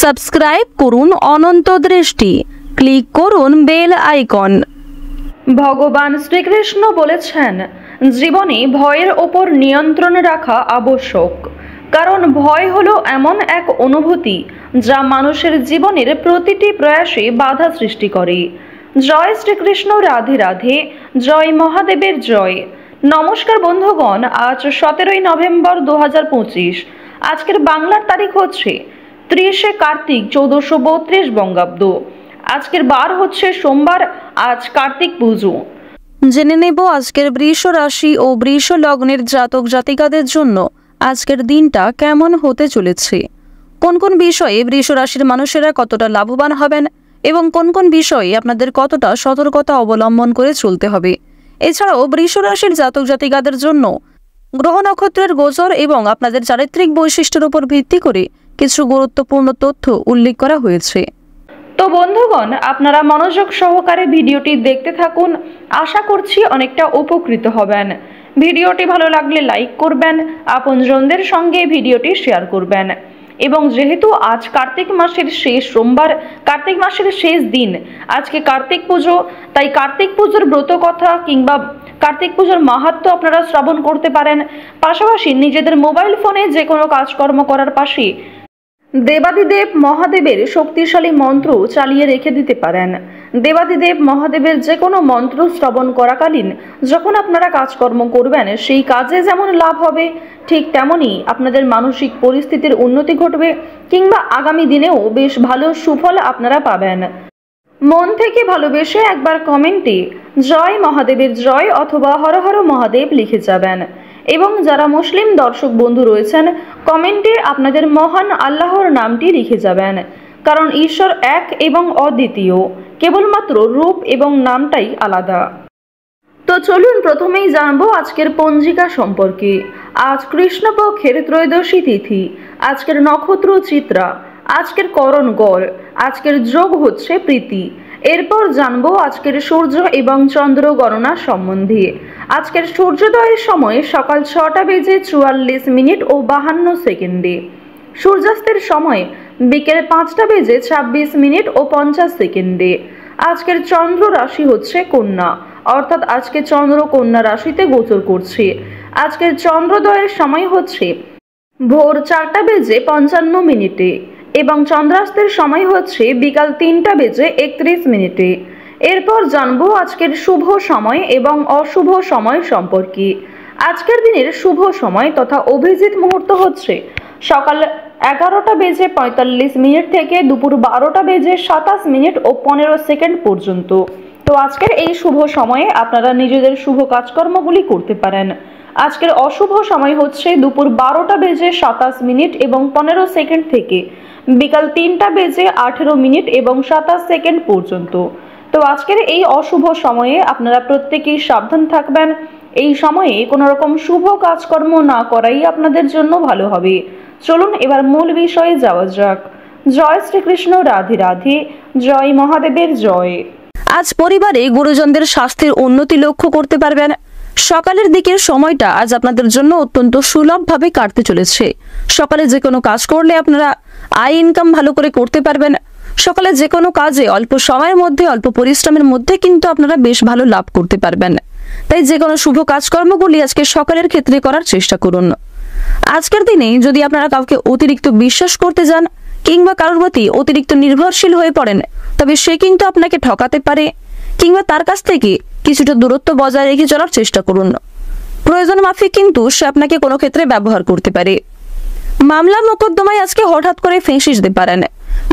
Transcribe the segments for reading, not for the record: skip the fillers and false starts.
Subscribe করুন অনন্ত দৃষ্টি, click করুন বেল আইকন। ভগবান শ্রীকৃষ্ণ বলেছেন, জীবনে ভয়ের ওপর নিয়ন্ত্রণ রাখা আবশ্যক, কারণ ভয় হলো এমন এক অনুভূতি যা মানুষের জীবনের প্রতিটি প্রয়াসে বাধা সৃষ্টি করে। জয় শ্রীকৃষ্ণ, রাধে রাধে, জয় মহাদেবের জয়। নমস্কার বন্ধুগণ, আজ 17ই নভেম্বর 2025। আজকের বাংলার তারিখ হচ্ছে 30শে কার্তিক 1432 বঙ্গাব্দ। আজকের বার হচ্ছে সোমবার। আজ কার্তিক পুজো। জেনে নেব আজকের বৃষ রাশি ও বৃষ লগ্নের জাতক জাতিকাদের জন্য আজকের দিনটা কেমন হতে চলেছে, কোন কোন বিষয়ে বৃষ রাশির মানুষেরা কতটা লাভবান হবেন এবং কোন কোন বিষয়ে আপনাদের কতটা সতর্কতা অবলম্বন করে চলতে হবে। এছাড়াও বৃষ রাশির জাতক জাতিকাদের জন্য গ্রহ নক্ষত্রের গোচর এবং আপনাদের চারিত্রিক বৈশিষ্ট্যের উপর ভিত্তি করে কিছু গুরুত্বপূর্ণ তথ্য উল্লেখ করা হয়েছে। তো বন্ধুগণ, আপনারা মনোযোগ সহকারে ভিডিওটি দেখতে থাকুন। আশা করছি অনেকটা উপকৃত হবেন। ভিডিওটি ভালো লাগলে লাইক করবেন, আপনজনদের সঙ্গে ভিডিওটি শেয়ার করবেন। এবং যেহেতু আজ কার্তিক মাসের শেষ সোমবার, কার্তিক মাসের শেষ দিন, আজকে কার্তিক পুজো, তাই কার্তিক পুজোর ব্রত কথা কিংবা কার্তিক পুজোর মাহাত্ম্য আপনারা শ্রবণ করতে পারেন। পাশাপাশি নিজেদের মোবাইল ফোনে যে কোনো কাজকর্ম করার পাশে দেবাদিদেব মহাদেবের শক্তিশালী মন্ত্র চালিয়ে রেখে দিতে পারেন। দেবাদিদেব মহাদেবের যে কোনো মন্ত্র শ্রবণ করাকালীন যখন আপনারা কাজকর্ম করবেন, সেই কাজে যেমন লাভ হবে, ঠিক তেমনই আপনাদের মানসিক পরিস্থিতির উন্নতি ঘটবে কিংবা আগামী দিনেও বেশ ভালো সুফল আপনারা পাবেন। মন থেকে ভালোবেসে একবার কমেন্টে জয় মহাদেবের জয় অথবা হর হর মহাদেব লিখে যাবেন। এবং যারা মুসলিম দর্শক বন্ধু রয়েছেন, কমেন্টে আপনাদের মহান আল্লাহর নামটি লিখে যাবেন, কারণ ঈশ্বর এক এবং অদ্বিতীয়, কেবলমাত্র রূপ এবং নামটাই আলাদা। তো চলুন প্রথমেই জানবো আজকের পঞ্জিকা সম্পর্কে। আজ কৃষ্ণপক্ষের ত্রয়োদশী তিথি, আজকের নক্ষত্র চিত্রা, আজকের করণ গড়, আজকের যোগ হচ্ছে প্রীতি। এরপর জানবো আজকের সূর্য এবং চন্দ্র গণনা সম্বন্ধে। আজকের সূর্যোদয়ের সময় সকাল 6:44 ও 52 সেকেন্ডে, সূর্যাস্তের সময় বিকেল 5:26 ও 50 সেকেন্ডে। আজকের চন্দ্র রাশি হচ্ছে কন্যা, অর্থাৎ আজকে চন্দ্র কন্যা রাশিতে গোচর করছে। আজকের চন্দ্রোদয়ের সময় হচ্ছে ভোর 4:55 এবং চন্দ্রাস্তের সময় হচ্ছে বিকাল 3:31। এরপর জানবো আজকের শুভ সময় এবং অশুভ সময় সম্পর্কে। আজকের দিনের শুভ সময় তথা অভিজিৎ মুহূর্ত হচ্ছে সকাল 11:45 থেকে দুপুর 12:27 ও 15 সেকেন্ড পর্যন্ত। তো আজকের এই শুভ সময়ে আপনারা নিজেদের শুভ কাজকর্মগুলি করতে পারেন। আজকের অশুভ সময় হচ্ছে দুপুর 12:27 এবং 15 সেকেন্ড থেকে বিকাল 3:18 এবং 27 সেকেন্ড পর্যন্ত। তো আজকের এই অশুভ সময়ে আপনারা প্রত্যেকেই সাবধান থাকবেন। এই সময়ে কোনো রকম শুভ কাজকর্ম না করাই আপনাদের জন্য ভালো হবে। চলুন এবার মূল বিষয়ে যাওয়া যাক। জয় শ্রীকৃষ্ণ, রাধে রাধে, জয় মহাদেবের জয়। আজ পরিবারে গুরুজনদের স্বাস্থ্যের উন্নতি লক্ষ্য করতে পারবেন। সকালের দিকের সময়টা আজ আপনাদের জন্য অত্যন্ত সুলভভাবে কাটতে চলেছে। সকালে যে কোনো কাজ করলে আপনারা আয় ইনকাম ভালো করে করতে পারবেন। সকালে যে কোনো কাজে অল্প সময়ের মধ্যে, অল্প পরিশ্রমের মধ্যে কিন্তু আপনারা বেশ ভালো লাভ করতে পারবেন। তাই যে কোনো শুভ কাজকর্মগুলি আজকে সকালের ক্ষেত্রে করার চেষ্টা করুন। আজকের দিনে যদি আপনারা কাউকে অতিরিক্ত বিশ্বাস করতে যান কিংবা কারোর প্রতি অতিরিক্ত নির্ভরশীল হয়ে পড়েন, তবে সে কিন্তু আপনাকে ঠকাতে পারে কিংবা তার কাছ থেকে কিছুটা দূরত্ব বজায় রেখে চলার চেষ্টা করুন। প্রয়োজন মাফিক কিন্তু সে আপনাকে কোনো ক্ষেত্রে ব্যবহার করতে পারে। মামলা মোকদ্দমায় আজকে হঠাৎ করে ফেঁসে যেতে পারেন।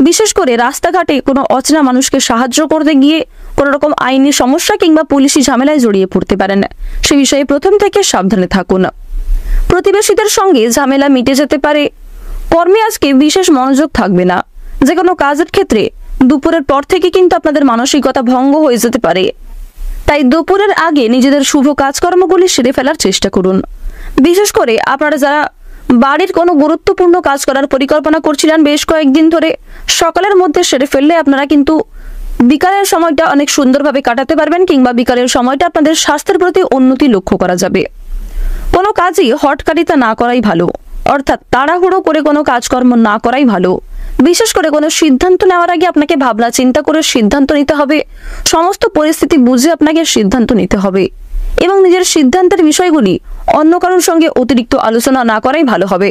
বিশেষ করে রাস্তাঘাটে কোনো অচেনা মানুষকে সাহায্য করতে গিয়ে কোনো রকম আইনি সমস্যা কিংবা পুলিশি ঝামেলায় জড়িয়ে পড়তে পারেন। সে বিষয়ে প্রথম থেকে সাবধানে থাকুন। প্রতিবেশীদের সঙ্গে ঝামেলা মিটে যেতে পারে। কর্মে আজকে বিশেষ মনোযোগ থাকবে না। যে কোনো কাজের ক্ষেত্রে দুপুরের পর থেকে কিন্তু আপনাদের মানসিকতা ভঙ্গ হয়ে যেতে পারে। তাই দুপুরের আগে নিজেদের শুভ কাজকর্মগুলি সেরে ফেলার চেষ্টা করুন। বিশেষ করে আপনারা যারা বাড়ির কোনো গুরুত্বপূর্ণ কাজ করার পরিকল্পনা করছিলেন বেশ কয়েকদিন ধরে, সকালের মধ্যে সেরে ফেললে আপনারা কিন্তু বিকালের সময়টা অনেক সুন্দরভাবে কাটাতে পারবেন কিংবা বিকালের সময়টা আপনাদের স্বাস্থ্যের প্রতি উন্নতি লক্ষ্য করা যাবে। কোনো কাজই হটকারিতা না করাই ভালো, অর্থাৎ তাড়াহুড়ো করে কোনো কাজকর্ম না করাই ভালো। বিশেষ করে কোনো সিদ্ধান্ত নেওয়ার আগে আপনাকে ভাবনা চিন্তা করে সিদ্ধান্ত নিতে হবে। সমস্ত পরিস্থিতি বুঝে আপনাকে সিদ্ধান্ত নিতে হবে এবং নিজের সিদ্ধান্তের বিষয়গুলি অন্য কারোর সঙ্গে অতিরিক্ত আলোচনা না করাই ভালো হবে।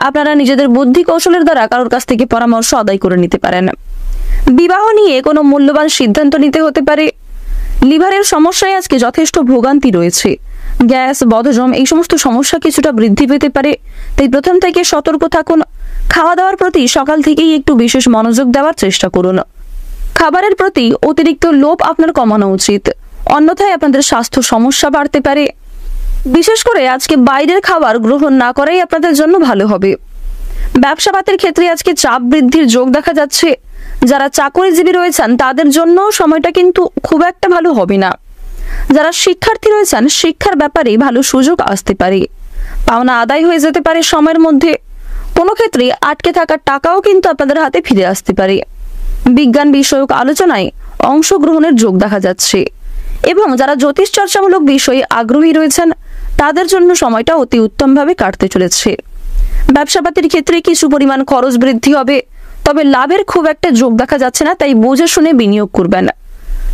আপনারা নিজেদের বুদ্ধি কৌশলের দ্বারা কারোর কাছ থেকে পরামর্শ আদায় করে নিতে পারেন। বিবাহ নিয়ে কোনো মূল্যবান সিদ্ধান্ত নিতে হতে পারে। লিভারের সমস্যায় আজকে যথেষ্ট ভোগান্তি রয়েছে। গ্যাস, বদহজম এই সমস্ত সমস্যা কিছুটা বৃদ্ধি পেতে পারে, তাই প্রথম থেকে সতর্ক থাকুন। খাওয়া দাওয়ার প্রতি সকাল থেকেই একটু বিশেষ মনোযোগ দেওয়ার চেষ্টা করুন। খাবারের প্রতি অতিরিক্ত লোভ আপনার কমানো উচিত, অন্যথায় আপনাদের স্বাস্থ্য সমস্যা বাড়তে পারে। বিশেষ করে আজকে বাইরের খাবার গ্রহণ না করাই আপনাদের জন্য ভালো হবে। ব্যবসাপাতের ক্ষেত্রে আজকে চাপ বৃদ্ধির যোগ দেখা যাচ্ছে। যারা চাকরিজীবী রয়েছেন তাদের জন্য সময়টা কিন্তু খুব একটা ভালো হবে না। যারা শিক্ষার্থী রয়েছেন শিক্ষার ব্যাপারে ভালো সুযোগ আসতে পারে। পাওনা আদায় হয়ে যেতে পারে সময়ের মধ্যে। কোনো ক্ষেত্রে আটকে থাকা টাকাও কিন্তু আপনাদের হাতে ফিরে আসতে পারে। বিজ্ঞান বিষয়ক আলোচনায় অংশগ্রহণের যোগ দেখা যাচ্ছে এবং যারা জ্যোতিষ চর্চামূলক বিষয়ে আগ্রহী রয়েছেন তাদের জন্য সময়টা অতি উত্তমভাবে কাটতে চলেছে। ব্যবসাপাতির ক্ষেত্রে কিছু পরিমাণ খরচ বৃদ্ধি হবে, তবে লাভের খুব একটা যোগ দেখা যাচ্ছে না, তাই বুঝে শুনে বিনিয়োগ করবেন।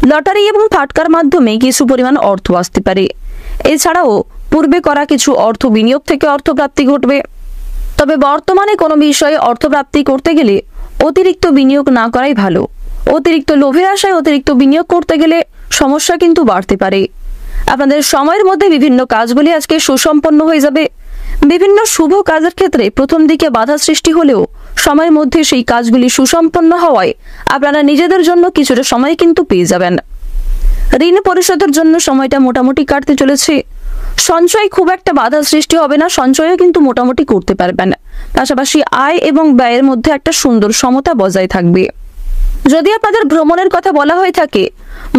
লটারি এবং ফাটকার মাধ্যমে কিছু পরিমাণ অর্থ আসতে পারে। এছাড়াও পূর্বে করা কিছু অর্থ বিনিয়োগ থেকে অর্থপ্রাপ্তি ঘটবে। তবে বর্তমানে কোনো বিষয়ে অর্থপ্রাপ্তি করতে গেলে অতিরিক্ত বিনিয়োগ না করাই ভালো। অতিরিক্ত লোভের আশায় অতিরিক্ত বিনিয়োগ করতে গেলে সমস্যা কিন্তু বাড়তে পারে। আপনাদের সময়ের মধ্যে বিভিন্ন কাজগুলি আজকে সুসম্পন্ন হয়ে যাবে। বিভিন্ন শুভ কাজের ক্ষেত্রে প্রথম দিকে বাধা সৃষ্টি হলেও সময়ের মধ্যে সেই কাজগুলি সুসম্পন্ন হওয়ায় আপনারা নিজেদের জন্য কিছুটা সময় কিন্তু পেয়ে যাবেন। ঋণ পরিশোধের জন্য সময়টা মোটামুটি কাটতে চলেছে। সঞ্চয় খুব একটা বাধা সৃষ্টি হবে না, সঞ্চয়ও কিন্তু মোটামুটি করতে পারবেন। পাশাপাশি আয় এবং ব্যয়ের মধ্যে একটা সুন্দর সমতা বজায় থাকবে। যদি আপনাদের ভ্রমণের কথা বলা হয়ে থাকে,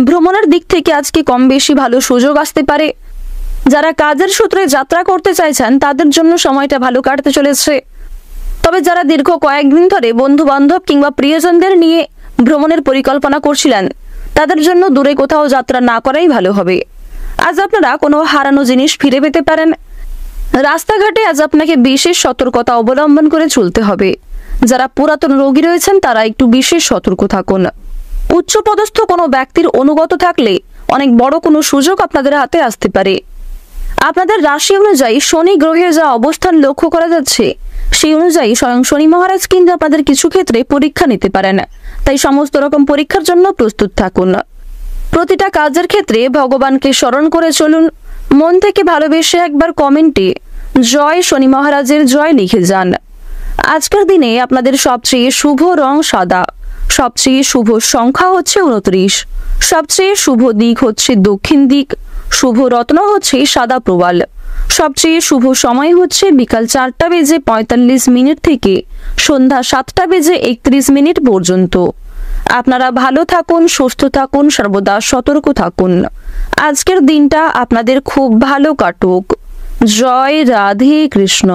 ভ্রমণের দিক থেকে আজকে কম বেশি ভালো সুযোগ আসতে পারে। যারা কাজের সূত্রে যাত্রা করতে চাইছেন তাদের জন্য সময়টা ভালো কাটতে চলেছে। তবে যারা দীর্ঘ কয়েকদিন ধরে বন্ধু বান্ধব কিংবা প্রিয়জনদের নিয়ে ভ্রমণের পরিকল্পনা করছিলেন তাদের জন্য দূরে কোথাও যাত্রা না করাই ভালো হবে। আজ আপনারা কোনো হারানো জিনিস ফিরে পেতে পারেন। রাস্তাঘাটে আজ আপনাকে বিশেষ সতর্কতা অবলম্বন করে চলতে হবে। যারা পুরাতন রোগী রয়েছেন তারা একটু বিশেষ সতর্ক থাকুন। উচ্চপদস্থ কোনো ব্যক্তির অনুগত থাকলে অনেক বড় কোনো সুযোগ আপনাদের হাতে আসতে পারে। আপনাদের রাশি অনুযায়ী শনি গ্রহের যা অবস্থান লক্ষ্য করা যাচ্ছে সেই অনুযায়ী স্বয়ং শনি মহারাজ কিন্তু আপনাদের কিছু ক্ষেত্রে পরীক্ষা নিতে পারেন, তাই সমস্ত রকম পরীক্ষার জন্য প্রস্তুত থাকুন। প্রতিটা কাজের ক্ষেত্রে ভগবানকে স্মরণ করে চলুন। মন থেকে ভালোবেসে একবার কমেন্টে জয় শনি মহারাজের জয় লিখে যান। আজকের দিনে আপনাদের সবচেয়ে শুভ রং সাদা, সবচেয়ে শুভ সংখ্যা হচ্ছে 29, সবচেয়ে শুভ দিক হচ্ছে দক্ষিণ দিক, শুভ রত্ন হচ্ছে সাদা প্রবাল, সবচেয়ে শুভ সময় হচ্ছে বিকাল 4:45 থেকে সন্ধ্যা 7:31 পর্যন্ত। আপনারা ভালো থাকুন, সুস্থ থাকুন, সর্বদা সতর্ক থাকুন। আজকের দিনটা আপনাদের খুব ভালো কাটুক। জয় রাধে কৃষ্ণ।